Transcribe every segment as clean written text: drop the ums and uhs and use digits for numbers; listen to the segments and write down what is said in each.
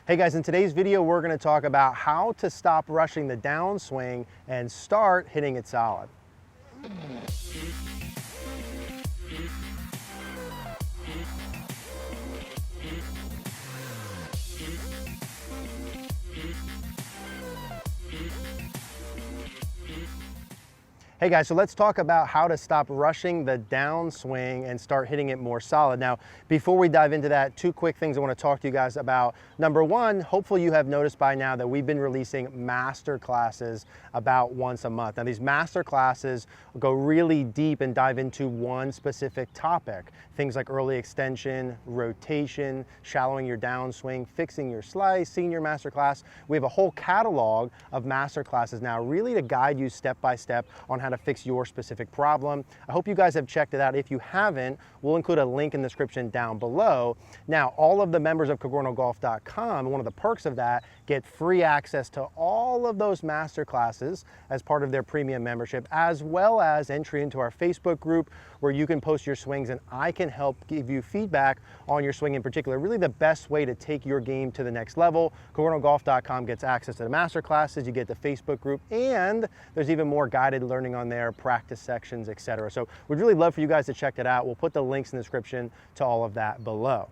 Hey guys, in today's video, we're going to talk about how to stop rushing the downswing and start hitting it solid. Hey guys, so let's talk about how to stop rushing the downswing and start hitting it more solid. Now, before we dive into that, two quick things I want to talk to you guys about. Number one, hopefully you have noticed by now that we've been releasing master classes about once a month. Now, these master classes go really deep and dive into one specific topic. Things like early extension, rotation, shallowing your downswing, fixing your slice, senior master class. We have a whole catalog of master classes now, really to guide you step by step on how to fix your specific problem. I hope you guys have checked it out. If you haven't, we'll include a link in the description down below. Now, all of the members of CogornoGolf.com, one of the perks of that, get free access to all of those master classes as part of their premium membership, as well as entry into our Facebook group where you can post your swings and I can help give you feedback on your swing in particular. Really the best way to take your game to the next level. CogornoGolf.com gets access to the master classes, you get the Facebook group, and there's even more guided learning on there, practice sections, etc. So we'd really love for you guys to check it out. We'll put the links in the description to all of that below.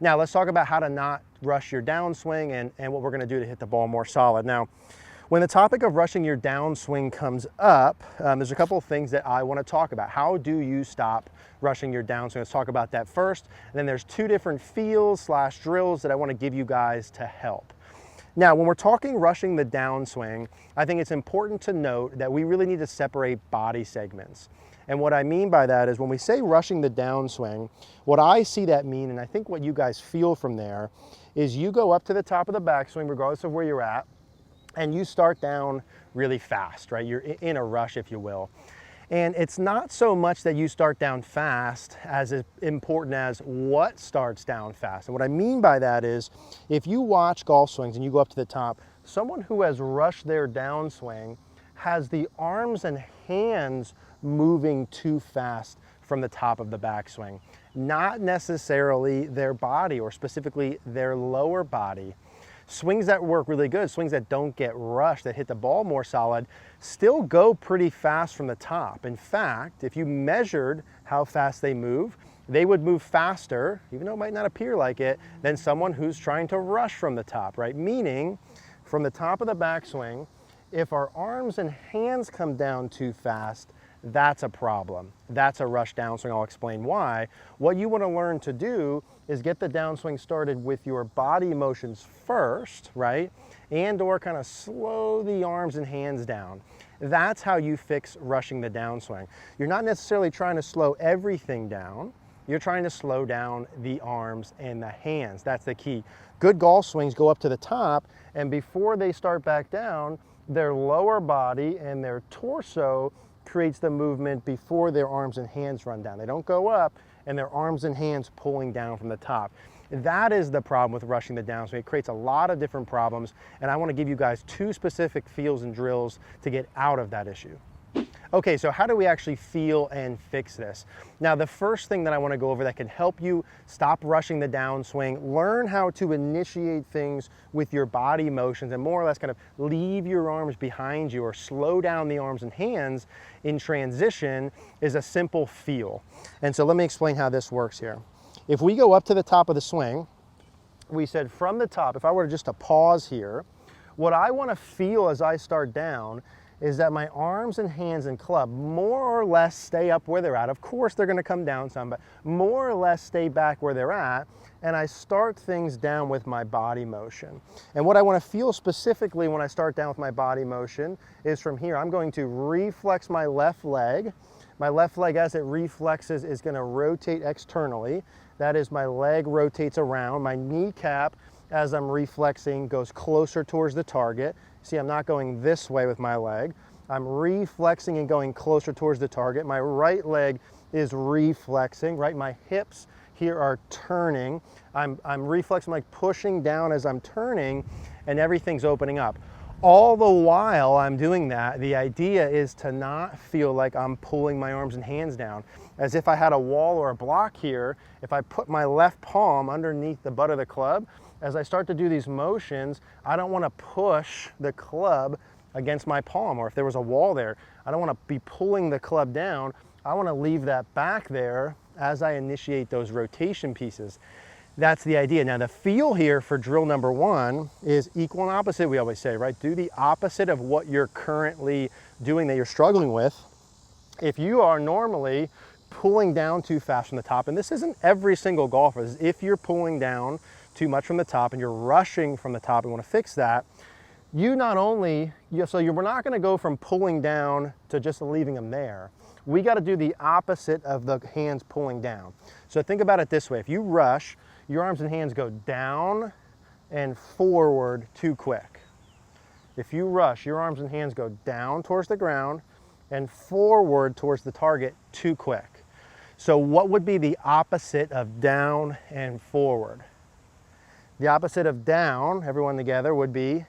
Now let's talk about how to not rush your downswing and what we're going to do to hit the ball more solid. Now, when the topic of rushing your downswing comes up, there's a couple of things that I want to talk about. How do you stop rushing your downswing? Let's talk about that first. And then there's two different feels / drills that I want to give you guys to help. Now, when we're talking rushing the downswing, I think it's important to note that we really need to separate body segments. And what I mean by that is when we say rushing the downswing, what I see that mean, and I think what you guys feel from there, is you go up to the top of the backswing, regardless of where you're at, and you start down really fast, right? You're in a rush, if you will. And it's not so much that you start down fast as important as what starts down fast. And what I mean by that is if you watch golf swings and you go up to the top, someone who has rushed their downswing has the arms and hands moving too fast from the top of the backswing, not necessarily their body or specifically their lower body. Swings that work really good, swings that don't get rushed, that hit the ball more solid, still go pretty fast from the top. In fact, if you measured how fast they move, they would move faster, even though it might not appear like it, than someone who's trying to rush from the top, right? Meaning, from the top of the backswing, if our arms and hands come down too fast, that's a problem. That's a rush downswing. I'll explain why. What you want to learn to do is get the downswing started with your body motions first, right? And or kind of slow the arms and hands down. That's how you fix rushing the downswing. You're not necessarily trying to slow everything down. You're trying to slow down the arms and the hands. That's the key. Good golf swings go up to the top, and before they start back down, their lower body and their torso creates the movement before their arms and hands run down. They don't go up and their arms and hands pulling down from the top. That is the problem with rushing the downswing. It creates a lot of different problems, and I want to give you guys two specific feels and drills to get out of that issue. Okay, so how do we actually feel and fix this? Now, the first thing that I want to go over that can help you stop rushing the downswing, learn how to initiate things with your body motions and more or less kind of leave your arms behind you or slow down the arms and hands in transition, is a simple feel. And so let me explain how this works here. If we go up to the top of the swing, we said from the top, if I were just to pause here, what I want to feel as I start down is that my arms and hands and club more or less stay up where they're at. Of course, they're gonna come down some, but more or less stay back where they're at, and I start things down with my body motion. And what I wanna feel specifically when I start down with my body motion is from here, I'm going to reflex my left leg. My left leg, as it reflexes, is gonna rotate externally. That is, my leg rotates around. My kneecap, as I'm reflexing, goes closer towards the target. See, I'm not going this way with my leg. I'm reflexing and going closer towards the target. My right leg is reflexing, right? My hips here are turning. I'm reflexing, like pushing down as I'm turning, and everything's opening up. All the while I'm doing that, the idea is to not feel like I'm pulling my arms and hands down. As if I had a wall or a block here, if I put my left palm underneath the butt of the club, as I start to do these motions, I don't want to push the club against my palm, or if there was a wall there, I don't want to be pulling the club down. I want to leave that back there as I initiate those rotation pieces. That's the idea. Now the feel here for drill number 1 is equal and opposite, we always say, right? Do the opposite of what you're currently doing that you're struggling with. If you are normally pulling down too fast from the top, and this isn't every single golfer, if you're pulling down too much from the top and you're rushing from the top and want to fix that, we're not going to go from pulling down to just leaving them there. We got to do the opposite of the hands pulling down. So think about it this way. If you rush, your arms and hands go down and forward too quick. If you rush, your arms and hands go down towards the ground and forward towards the target too quick. So what would be the opposite of down and forward? The opposite of down, everyone together, would be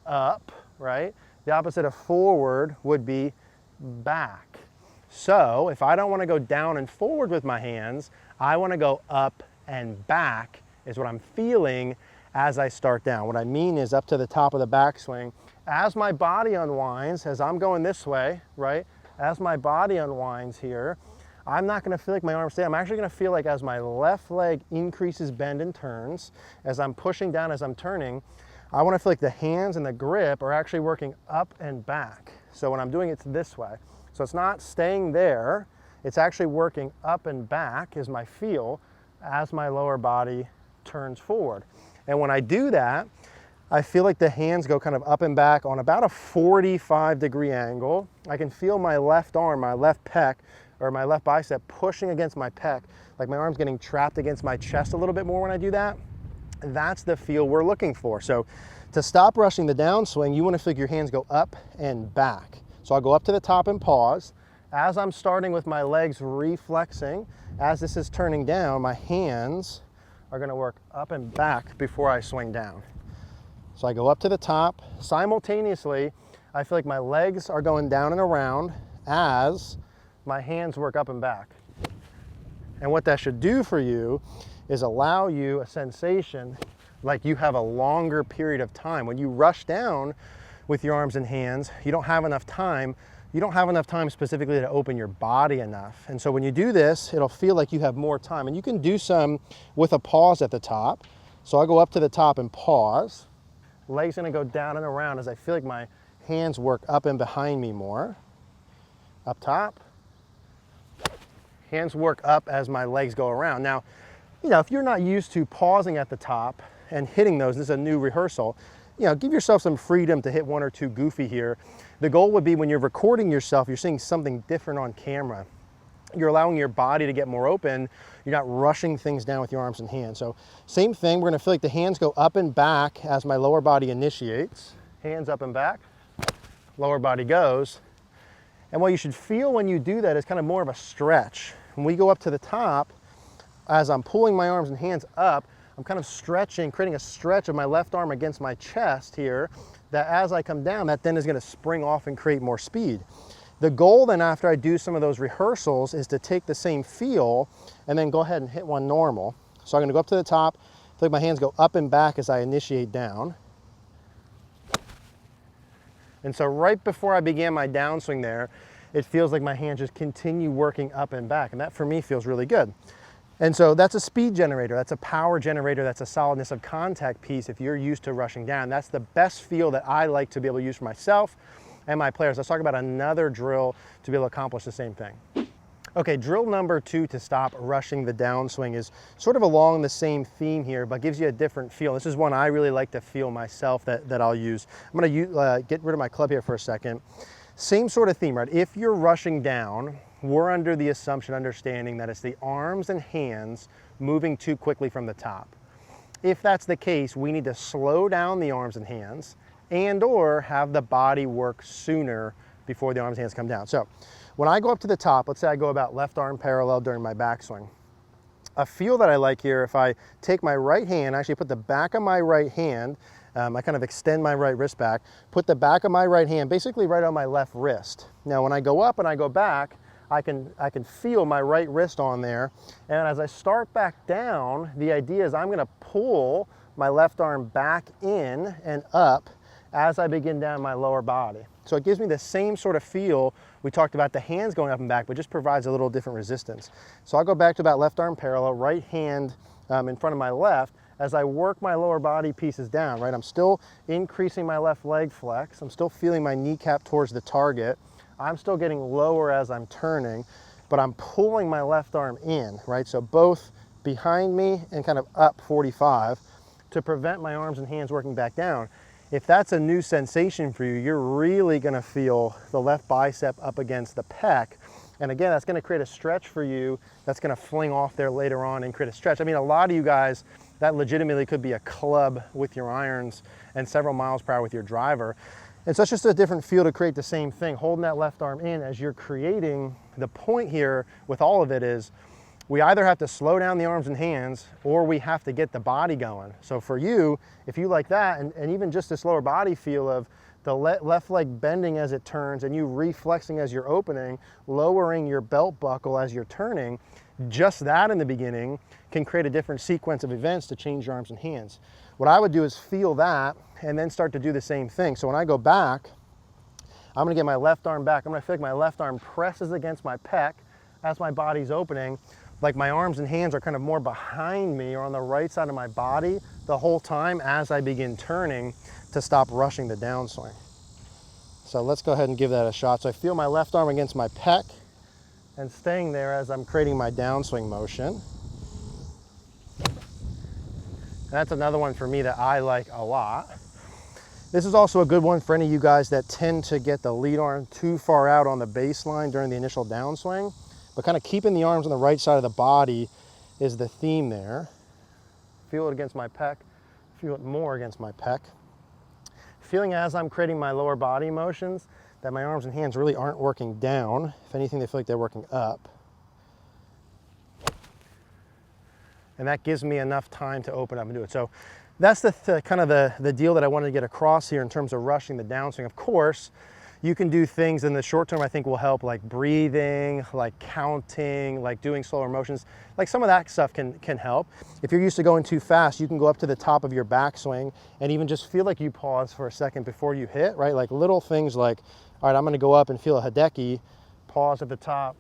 up, right? The opposite of forward would be back. So if I don't want to go down and forward with my hands, I want to go up and back is what I'm feeling as I start down. What I mean is up to the top of the backswing. As my body unwinds, as I'm going this way, right? As my body unwinds here, I'm not going to feel like my arms stay. I'm actually going to feel like as my left leg increases, bend and turns, as I'm pushing down, as I'm turning, I want to feel like the hands and the grip are actually working up and back. So when I'm doing it this way, so it's not staying there, it's actually working up and back is my feel as my lower body turns forward. And when I do that, I feel like the hands go kind of up and back on about a 45-degree angle. I can feel my left arm, my left pec, or my left bicep pushing against my pec, like my arm's getting trapped against my chest a little bit more when I do that. That's the feel we're looking for. So to stop rushing the downswing, you want to feel like your hands go up and back. So I'll go up to the top and pause. As I'm starting with my legs reflexing, as this is turning down, my hands are going to work up and back before I swing down. So I go up to the top. Simultaneously, I feel like my legs are going down and around as my hands work up and back. And what that should do for you is allow you a sensation like you have a longer period of time. When you rush down with your arms and hands, you don't have enough time. You don't have enough time specifically to open your body enough. And so when you do this, it'll feel like you have more time. And you can do some with a pause at the top. So I'll go up to the top and pause. Legs gonna go down and around as I feel like my hands work up and behind me more. Up top. Hands work up as my legs go around. Now, if you're not used to pausing at the top and hitting those, this is a new rehearsal, give yourself some freedom to hit one or two goofy here. The goal would be when you're recording yourself, you're seeing something different on camera. You're allowing your body to get more open. You're not rushing things down with your arms and hands. So same thing, we're gonna feel like the hands go up and back as my lower body initiates. Hands up and back, lower body goes. And what you should feel when you do that is kind of more of a stretch. When we go up to the top, as I'm pulling my arms and hands up, I'm kind of stretching, creating a stretch of my left arm against my chest here, that as I come down, that then is going to spring off and create more speed. The goal then after I do some of those rehearsals is to take the same feel and then go ahead and hit one normal. So I'm going to go up to the top, feel like my hands go up and back as I initiate down. And so right before I began my downswing there, it feels like my hands just continue working up and back. And that for me feels really good. And so that's a speed generator, that's a power generator, that's a solidness of contact piece if you're used to rushing down. That's the best feel that I like to be able to use for myself and my players. Let's talk about another drill to be able to accomplish the same thing. Okay, drill number 2 to stop rushing the downswing is sort of along the same theme here, but gives you a different feel. This is one I really like to feel myself that I'll use. I'm gonna get rid of my club here for a second. Same sort of theme, right? If you're rushing down, we're under the assumption, understanding that it's the arms and hands moving too quickly from the top. If that's the case, we need to slow down the arms and hands and or have the body work sooner before the arms and hands come down. So when I go up to the top, let's say I go about left arm parallel during my backswing. A feel that I like here, if I take my right hand, actually put the back of my right hand, I kind of extend my right wrist back, put the back of my right hand basically right on my left wrist. Now when I go up and I go back, I can feel my right wrist on there. And as I start back down, the idea is I'm gonna pull my left arm back in and up as I begin down my lower body. So it gives me the same sort of feel. We talked about the hands going up and back, but just provides a little different resistance. So I'll go back to about left arm parallel, right hand in front of my left as I work my lower body pieces down, right? I'm still increasing my left leg flex. I'm still feeling my kneecap towards the target. I'm still getting lower as I'm turning, but I'm pulling my left arm in, right? So both behind me and kind of up 45 to prevent my arms and hands working back down. If that's a new sensation for you, you're really gonna feel the left bicep up against the pec. And again, that's gonna create a stretch for you that's gonna fling off there later on and create a stretch. I mean, a lot of you guys, that legitimately could be a club with your irons and several miles per hour with your driver. And so it's just a different feel to create the same thing, holding that left arm in as you're creating. The point here with all of it is we either have to slow down the arms and hands or we have to get the body going. So for you, if you like that, and even just this lower body feel of the left leg bending as it turns and you reflexing as you're opening, lowering your belt buckle as you're turning, just that in the beginning can create a different sequence of events to change your arms and hands. What I would do is feel that and then start to do the same thing. So when I go back, I'm gonna get my left arm back. I'm gonna feel like my left arm presses against my pec as my body's opening, like my arms and hands are kind of more behind me or on the right side of my body the whole time as I begin turning to stop rushing the downswing. So let's go ahead and give that a shot. So I feel my left arm against my pec and staying there as I'm creating my downswing motion. And that's another one for me that I like a lot. This is also a good one for any of you guys that tend to get the lead arm too far out on the baseline during the initial downswing, but kind of keeping the arms on the right side of the body is the theme there. Feel it against my pec, feel it more against my pec. Feeling as I'm creating my lower body motions that my arms and hands really aren't working down. If anything, they feel like they're working up. And that gives me enough time to open up and do it. So that's the kind of the deal that I wanted to get across here in terms of rushing the downswing. Of course, you can do things in the short term I think will help, like breathing, like counting, like doing slower motions. Like some of that stuff can help. If you're used to going too fast, you can go up to the top of your backswing and even just feel like you pause for a second before you hit, right? Like little things like, all right, I'm gonna go up and feel a hideki, pause at the top,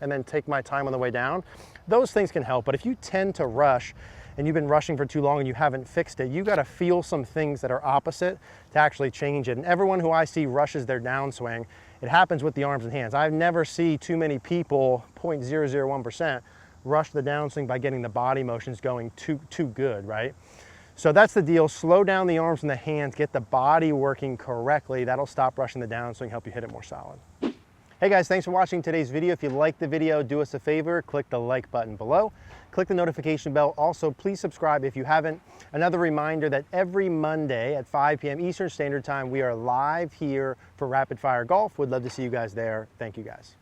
and then take my time on the way down. Those things can help, but if you tend to rush and you've been rushing for too long and you haven't fixed it, you gotta feel some things that are opposite to actually change it. And everyone who I see rushes their downswing, it happens with the arms and hands. I've never seen too many people, 0.001%, rush the downswing by getting the body motions going too good, right? So that's the deal. Slow down the arms and the hands, get the body working correctly. That'll stop rushing the downswing, help you hit it more solid. Hey guys, thanks for watching today's video. If you liked the video, do us a favor, click the like button below, click the notification bell. Also, please subscribe if you haven't. Another reminder that every Monday at 5 p.m. Eastern Standard Time, we are live here for Rapid Fire Golf. We'd love to see you guys there. Thank you guys.